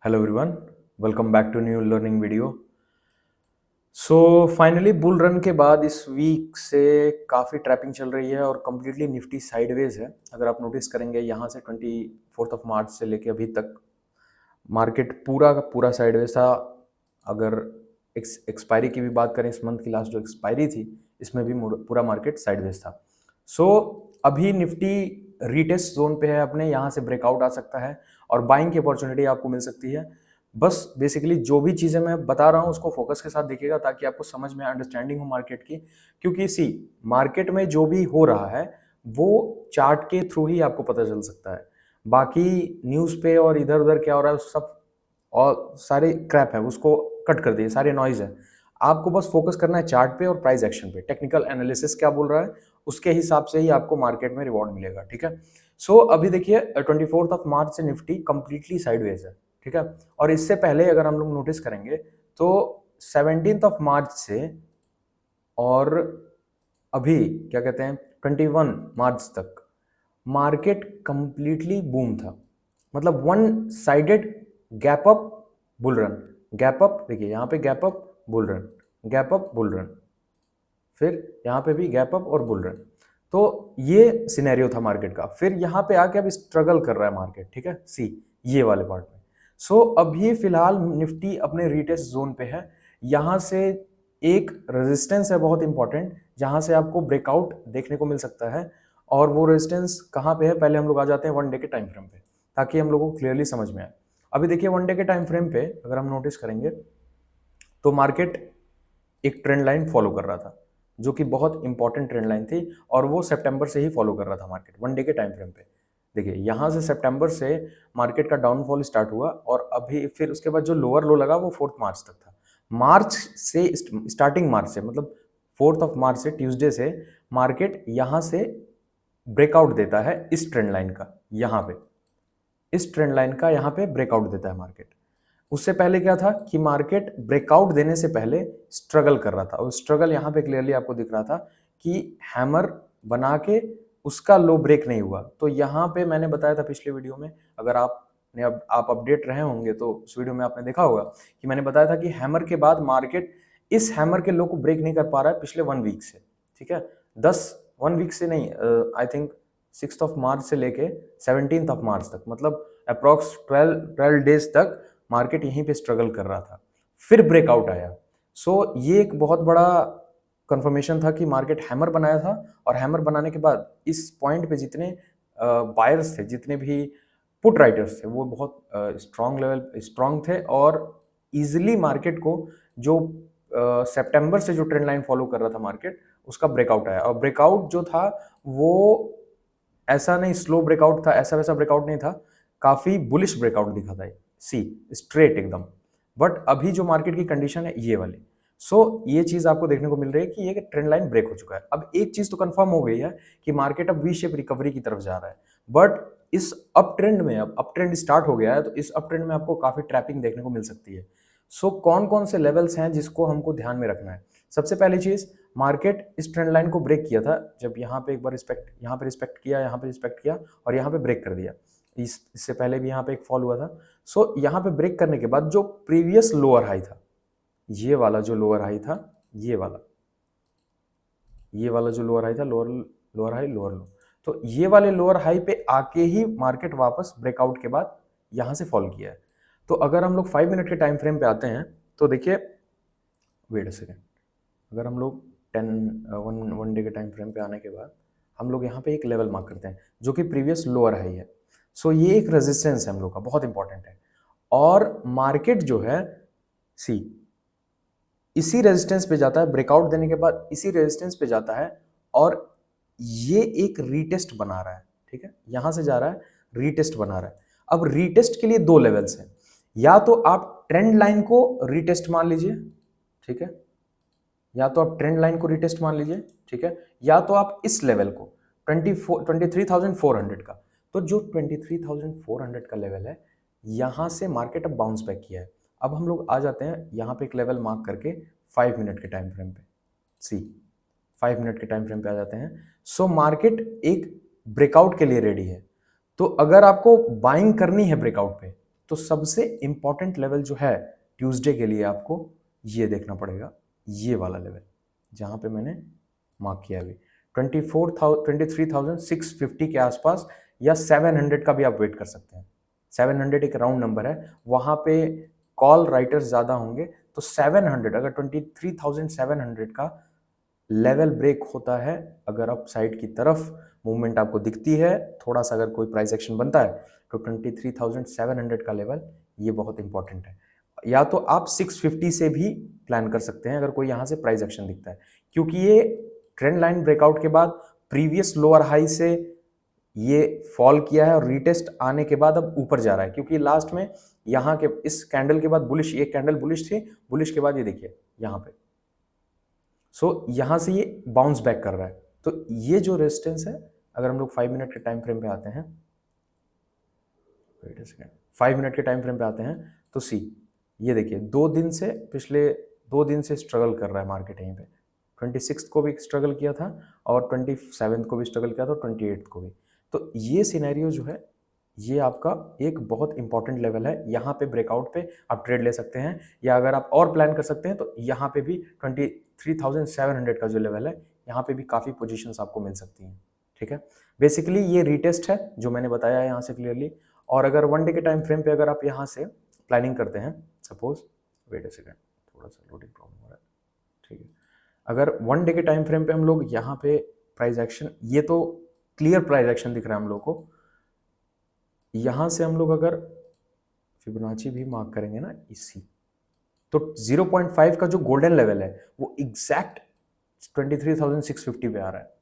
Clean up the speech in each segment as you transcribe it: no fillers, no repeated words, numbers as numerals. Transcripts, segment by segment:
Hello everyone, welcome back to new learning video. So finally bull run के बाद इस week से काफ़ी ट्रैपिंग चल रही है और कम्प्लीटली निफ्टी साइडवेज है। अगर आप नोटिस करेंगे यहाँ से 24 मार्च से लेके अभी तक मार्केट पूरा का पूरा साइडवेज था। अगर एक्सपायरी की भी बात करें, इस मंथ की लास्ट जो एक्सपायरी थी इसमें भी पूरा मार्केट साइडवेज था। सो अभी निफ्टी रीटेस्ट जोन पे है अपने, यहाँ से ब्रेकआउट आ सकता है और बाइंग की अपॉर्चुनिटी आपको मिल सकती है। बस बेसिकली जो भी चीज़ें मैं बता रहा हूँ उसको फोकस के साथ देखिएगा ताकि आपको समझ में अंडरस्टैंडिंग हो मार्केट की, क्योंकि सी मार्केट में जो भी हो रहा है वो चार्ट के थ्रू ही आपको पता चल सकता है। बाकी न्यूज़ पे और इधर उधर क्या हो रहा है सब और सारे क्रैप है, उसको कट कर दिए, सारे नॉइज है। आपको बस फोकस करना है चार्ट पे और प्राइस एक्शन पे। टेक्निकल एनालिसिस क्या बोल रहा है उसके हिसाब से ही आपको मार्केट में रिवॉर्ड मिलेगा, ठीक है। सो अभी देखिए 24 मार्च से निफ्टी कंप्लीटली साइडवेज है, ठीक है। और इससे पहले अगर हम लोग नोटिस करेंगे तो 17 मार्च से और अभी क्या कहते हैं 21 मार्च तक मार्केट कंप्लीटली बूम था। मतलब one sided gap up bull run, gap up, देखिए यहाँ पे gap up bull run, gap up bull run, फिर यहाँ पे भी गैप अप और बुल रन। तो ये सिनेरियो था मार्केट का। फिर यहाँ पे आके अब स्ट्रगल कर रहा है मार्केट, ठीक है, सी ये वाले पार्ट में। सो अभी फिलहाल निफ्टी अपने रीटेस्ट जोन पे है। यहाँ से एक रेजिस्टेंस है बहुत इंपॉर्टेंट, जहाँ से आपको ब्रेकआउट देखने को मिल सकता है। और वो रेजिस्टेंस कहाँ पे है, पहले हम लोग आ जाते हैं वन डे के टाइम फ्रेम पे ताकि हम लोगों को क्लियरली समझ में आए। अभी देखिए वन डे के टाइम फ्रेम पे अगर हम नोटिस करेंगे तो मार्केट एक ट्रेंड लाइन फॉलो कर रहा था जो कि बहुत इंपॉर्टेंट ट्रेंड लाइन थी, और वो सितंबर से ही फॉलो कर रहा था मार्केट वन डे के टाइम फ्रेम पे। देखिए यहाँ से सितंबर से मार्केट का डाउनफॉल स्टार्ट हुआ और अभी फिर उसके बाद जो लोअर लो लगा वो 4 मार्च तक था। मार्च से स्टार्टिंग मार्च से मतलब 4 मार्च से ट्यूसडे से मार्केट यहाँ से ब्रेकआउट देता है इस ट्रेंड लाइन का, यहाँ पे इस ट्रेंड लाइन का यहाँ पे ब्रेकआउट देता है मार्केट। उससे पहले क्या था कि मार्केट ब्रेकआउट देने से पहले स्ट्रगल कर रहा था, और स्ट्रगल यहाँ पे क्लियरली आपको दिख रहा था कि हैमर बना के उसका लो ब्रेक नहीं हुआ। तो यहाँ पे मैंने बताया था पिछले वीडियो में, अगर आपने अब आप अपडेट रहे होंगे तो उस वीडियो में आपने देखा होगा कि मैंने बताया था कि हैमर के बाद मार्केट इस हैमर के लो को ब्रेक नहीं कर पा रहा है पिछले 1 वीक से, ठीक है। 1 वीक से नहीं, आई थिंक 6 मार्च से लेके 17 मार्च तक, मतलब अप्रॉक्स 12 डेज तक मार्केट यहीं पे स्ट्रगल कर रहा था। फिर ब्रेकआउट आया। सो ये एक बहुत बड़ा कंफर्मेशन था कि मार्केट हैमर बनाया था, और हैमर बनाने के बाद इस पॉइंट पे जितने बायर्स थे, जितने भी पुट राइटर्स थे, वो बहुत स्ट्रांग थे और इजिली मार्केट को जो सितंबर से जो ट्रेंड लाइन फॉलो कर रहा था मार्केट, उसका ब्रेकआउट आया। और ब्रेकआउट जो था वो ऐसा नहीं स्लो ब्रेकआउट था, ऐसा वैसा ब्रेकआउट नहीं था, काफी बुलिश ब्रेकआउट दिखा था, सी स्ट्रेट एकदम। बट अभी जो मार्केट की कंडीशन है ये वाली, सो ये चीज आपको देखने को मिल रही है कि ये ट्रेंड लाइन ब्रेक हो चुका है। अब एक चीज तो कंफर्म हो गई है कि मार्केट अब वी शेप रिकवरी की तरफ जा रहा है। बट इस अप ट्रेंड में, अब अप ट्रेंड स्टार्ट हो गया है, तो इस अप ट्रेंड में आपको काफी ट्रैपिंग देखने को मिल सकती है। सो कौन कौन से लेवल्स हैं जिसको हमको ध्यान में रखना है। सबसे पहली चीज, मार्केट इस ट्रेंड लाइन को ब्रेक किया था जब यहाँ पे एक बार यहाँ पे रिस्पेक्ट किया, यहाँ पे रिस्पेक्ट किया और यहाँ पे ब्रेक कर दिया। इससे पहले भी यहाँ पे एक फॉल हुआ था। सो यहाँ पे ब्रेक करने के बाद जो प्रीवियस लोअर हाई था, ये वाला जो लोअर हाई था, ये वाला जो लोअर हाई था, लोअर हाई लोअर लो, तो ये वाले लोअर हाई पे आके ही मार्केट वापस ब्रेकआउट के बाद यहाँ से फॉल किया है। तो अगर हम लोग 5 मिनट के टाइम फ्रेम पे आते हैं तो देखिए, वेट अ सेकेंड, अगर हम लोग 1 डे के टाइम फ्रेम पे आने के बाद हम लोग यहाँ पे एक लेवल मार्क करते हैं जो कि प्रीवियस लोअर हाई है। सो ये एक रेजिस्टेंस है हम लोग का, बहुत इंपॉर्टेंट है। और मार्केट जो है, सी इसी रेजिस्टेंस पे जाता है, ब्रेकआउट देने के बाद इसी रेजिस्टेंस पे जाता है और ये एक रीटेस्ट बना रहा है, ठीक है, यहां से जा रहा है, रीटेस्ट बना रहा है। अब रीटेस्ट के लिए दो लेवल्स हैं, या तो आप ट्रेंड लाइन को रीटेस्ट मान लीजिए, ठीक है, या तो आप ट्रेंड लाइन को रिटेस्ट मान लीजिए, ठीक है, या तो आप इस लेवल को 23,400 का। तो जो 23,400 का लेवल है, यहां से मार्केट अब बाउंस बैक किया है। अब हम लोग आ जाते हैं यहाँ पे एक लेवल मार्क करके 5 मिनट के टाइम फ्रेम पे, सी 5 मिनट के टाइम फ्रेम पे आ जाते हैं। सो मार्केट एक ब्रेकआउट के लिए रेडी है। तो अगर आपको बाइंग करनी है ब्रेकआउट पे, तो सबसे इंपॉर्टेंट लेवल जो है ट्यूसडे के लिए आपको ये देखना पड़ेगा, ये वाला लेवल जहां पे मैंने मार्क किया अभी 23,650 के आसपास या 700 का भी आप वेट कर सकते हैं। 700 एक राउंड नंबर है, वहां पे कॉल राइटर्स ज्यादा होंगे, तो 700 अगर 23,700 का लेवल ब्रेक होता है, अगर अप साइड की तरफ मूवमेंट आपको दिखती है, थोड़ा सा अगर कोई प्राइस एक्शन बनता है, तो 23,700 का लेवल ये बहुत इंपॉर्टेंट है। या तो आप 650 से भी प्लान कर सकते हैं अगर कोई यहाँ से प्राइस एक्शन दिखता है, क्योंकि ये ट्रेंड लाइन ब्रेकआउट के बाद प्रीवियस लोअर हाई से ये फॉल किया है और रीटेस्ट आने के बाद अब ऊपर जा रहा है, क्योंकि लास्ट में यहाँ के इस कैंडल के बाद बुलिश, एक कैंडल बुलिश थी, बुलिश के बाद ये देखिए यहाँ पे, सो यहाँ से ये बाउंस बैक कर रहा है। तो ये जो रेजिस्टेंस है, अगर हम लोग 5 मिनट के टाइम फ्रेम पे आते हैं, 5 मिनट के टाइम फ्रेम पे आते हैं, तो सी ये देखिए 2 दिन से, पिछले 2 दिन से स्ट्रगल कर रहा है मार्केट यहीं पे। 26 को भी स्ट्रगल किया था और 27 को भी स्ट्रगल किया था और 28 को भी। तो ये सिनेरियो जो है, ये आपका एक बहुत इंपॉर्टेंट लेवल है, यहाँ पे ब्रेकआउट पे आप ट्रेड ले सकते हैं, या अगर आप और प्लान कर सकते हैं तो यहाँ पे भी 23,700 का जो लेवल है, यहाँ पे भी काफ़ी पोजीशंस आपको मिल सकती हैं। ठीक है, बेसिकली ये रीटेस्ट है जो मैंने बताया है यहाँ से क्लियरली। और अगर 1 डे के टाइम फ्रेम पे अगर आप यहाँ से प्लानिंग करते हैं, सपोज, वेट अ सेकेंड, थोड़ा सा लोडिंग प्रॉब्लम हो रहा है, ठीक है, अगर 1 डे के टाइम फ्रेम पे हम लोग यहाँ पे प्राइस एक्शन, ये तो क्लियर प्राइस एक्शन दिख रहा है हम लोग को, यहाँ से हम लोग अगर फिबोनाची भी मार्क करेंगे ना इसी, तो 0.5 का जो गोल्डन लेवल है वो एग्जैक्ट 23,650 पे आ रहा है।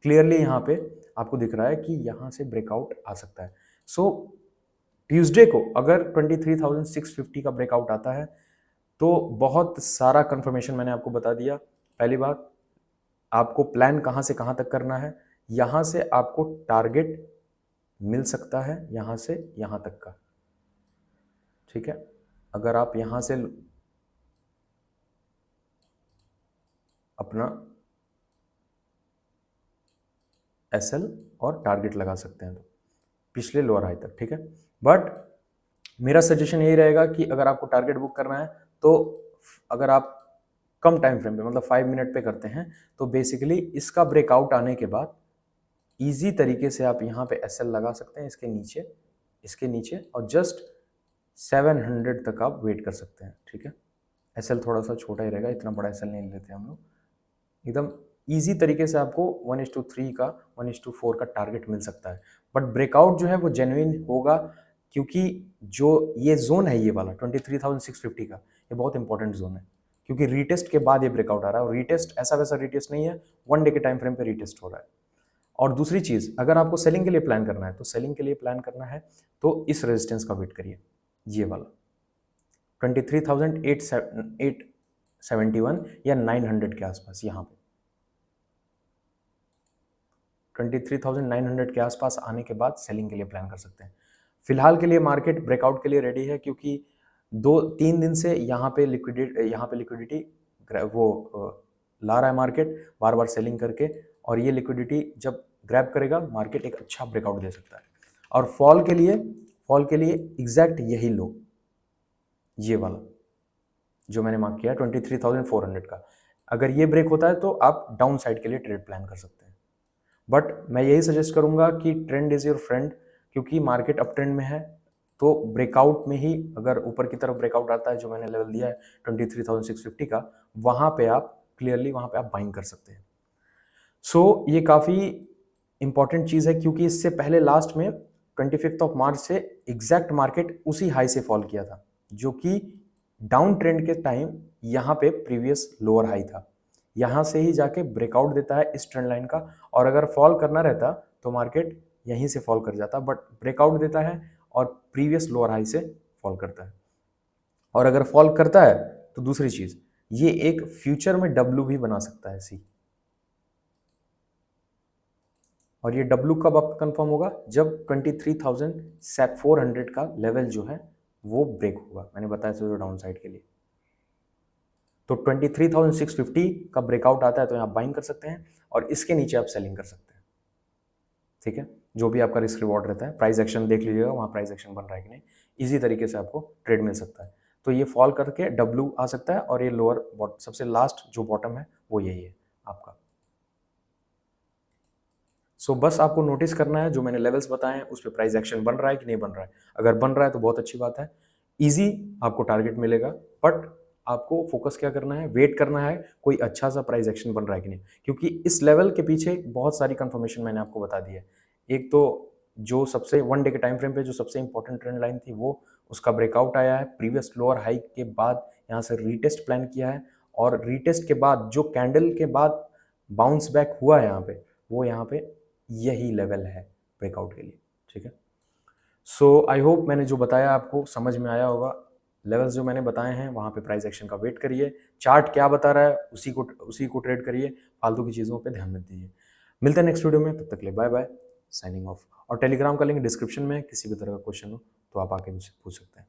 क्लियरली यहाँ पे आपको दिख रहा है कि यहाँ से ब्रेकआउट आ सकता है। सो ट्यूसडे को अगर 23,650 का ब्रेकआउट आता है तो बहुत सारा कंफर्मेशन मैंने आपको बता दिया। पहली बात, आपको प्लान कहाँ से कहाँ तक करना है, यहाँ से आपको टारगेट मिल सकता है यहाँ से यहाँ तक का। ठीक है, अगर आप यहाँ से अपना एसएल और टारगेट लगा सकते हैं, तो पिछले लोअर हाई तक। ठीक है, बट मेरा सजेशन यही रहेगा कि अगर आपको टारगेट बुक करना है तो अगर आप कम टाइम फ्रेम पे, मतलब 5 मिनट पे करते हैं, तो बेसिकली इसका ब्रेकआउट आने के बाद इजी तरीके से आप यहाँ पे एसएल लगा सकते हैं, इसके नीचे और जस्ट 700 तक आप वेट कर सकते हैं। ठीक है, एसएल थोड़ा सा छोटा ही रहेगा, इतना बड़ा एसएल नहीं लेते हम लोग। एकदम इजी तरीके से आपको 1:3 का 1:4 का टारगेट मिल सकता है, बट ब्रेकआउट जो है वो जेन्युइन होगा, क्योंकि जो ये जोन है, ये वाला 23,650 का, ये बहुत इंपॉर्टेंट जोन है, क्योंकि रीटेस्ट के बाद ये ब्रेकआउट आ रहा है, और रीटेस्ट ऐसा वैसा रीटेस्ट नहीं है, 1 डे के टाइम फ्रेम पे रीटेस्ट हो रहा है। और दूसरी चीज़, अगर आपको सेलिंग के लिए प्लान करना है, तो सेलिंग के लिए प्लान करना है तो इस रेजिस्टेंस का वेट करिए, ये वाला 23,871 या 900 के आसपास, यहाँ पे 23,900 के आसपास आने के बाद सेलिंग के लिए प्लान कर सकते हैं। फिलहाल के लिए मार्केट ब्रेकआउट के लिए रेडी है, क्योंकि 2-3 दिन से यहाँ पे लिक्विडिटी वो ला रहा है मार्केट बार बार सेलिंग करके, और ये लिक्विडिटी जब ग्रैब करेगा मार्केट एक अच्छा ब्रेकआउट दे सकता है। और फॉल के लिए एग्जैक्ट यही लो, ये वाला जो मैंने मार्क किया 23,400 का, अगर ये ब्रेक होता है तो आप डाउन साइड के लिए ट्रेड प्लान कर सकते हैं। बट मैं यही सजेस्ट करूंगा कि ट्रेंड इज योर फ्रेंड, क्योंकि मार्केट अप ट्रेंड में है, तो ब्रेकआउट में ही अगर ऊपर की तरफ ब्रेकआउट आता है, जो मैंने लेवल दिया है 23,650 का, वहां पे आप क्लियरली वहां पे आप बाइंग कर सकते हैं। सो ये काफ़ी इंपॉर्टेंट चीज़ है, क्योंकि इससे पहले लास्ट में 25 मार्च से एग्जैक्ट मार्केट उसी हाई से फॉल किया था, जो कि डाउन ट्रेंड के टाइम यहाँ पे प्रीवियस लोअर हाई था, यहाँ से ही जाके ब्रेकआउट देता है इस ट्रेंड लाइन का, और अगर फॉल करना रहता तो मार्केट यहीं से फॉल कर जाता, बट ब्रेकआउट देता है और प्रीवियस लोअर हाई से फॉल करता है। और अगर फॉल करता है तो दूसरी चीज़, ये एक फ्यूचर में डब्ल्यू भी बना सकता है सी, और ये डब्ल्यू कब आपका कंफर्म होगा, जब 23,400 का लेवल जो है वो ब्रेक होगा। मैंने बताया था डाउन साइड के लिए, तो 23,650 का ब्रेकआउट आता है तो यहाँ बाइंग कर सकते हैं, और इसके नीचे आप सेलिंग कर सकते हैं। ठीक है, जो भी आपका रिस्क रिवॉर्ड रहता है, प्राइस एक्शन देख लीजिएगा वहाँ प्राइस एक्शन बन रहा है कि नहीं, ईजी तरीके से आपको ट्रेड मिल सकता है। तो ये फॉल करके डब्ल्यू आ सकता है और ये लोअर सबसे लास्ट जो बॉटम है वो यही है आपका। सो बस आपको नोटिस करना है जो मैंने लेवल्स बताए हैं उस पर प्राइस एक्शन बन रहा है कि नहीं बन रहा है। अगर बन रहा है तो बहुत अच्छी बात है, ईजी आपको टारगेट मिलेगा। बट आपको फोकस क्या करना है, वेट करना है कोई अच्छा सा प्राइस एक्शन बन रहा है कि नहीं, क्योंकि इस लेवल के पीछे बहुत सारी कंफर्मेशन मैंने आपको बता दी है। एक तो जो सबसे 1 डे के टाइम फ्रेम पे जो सबसे इंपॉर्टेंट ट्रेंड लाइन थी वो उसका ब्रेकआउट आया है, प्रीवियस लोअर हाइक के बाद यहाँ से रीटेस्ट प्लान किया है, और रीटेस्ट के बाद जो कैंडल के बाद बाउंस बैक हुआ है यहाँ पे, वो यहाँ पे यही लेवल है ब्रेकआउट के लिए। ठीक है, सो आई होप मैंने जो बताया आपको समझ में आया होगा। लेवल्स जो मैंने बताए हैं वहाँ पे प्राइस एक्शन का वेट करिए, चार्ट क्या बता रहा है उसी को ट्रेड करिए, फालतू की चीज़ों पे ध्यान मत दीजिए। मिलते हैं नेक्स्ट वीडियो में, तब तक के लिए बाय बाय, साइनिंग ऑफ। और टेलीग्राम का लिंक डिस्क्रिप्शन में है, किसी भी तरह का क्वेश्चन हो तो आप आके मुझसे पूछ सकते हैं।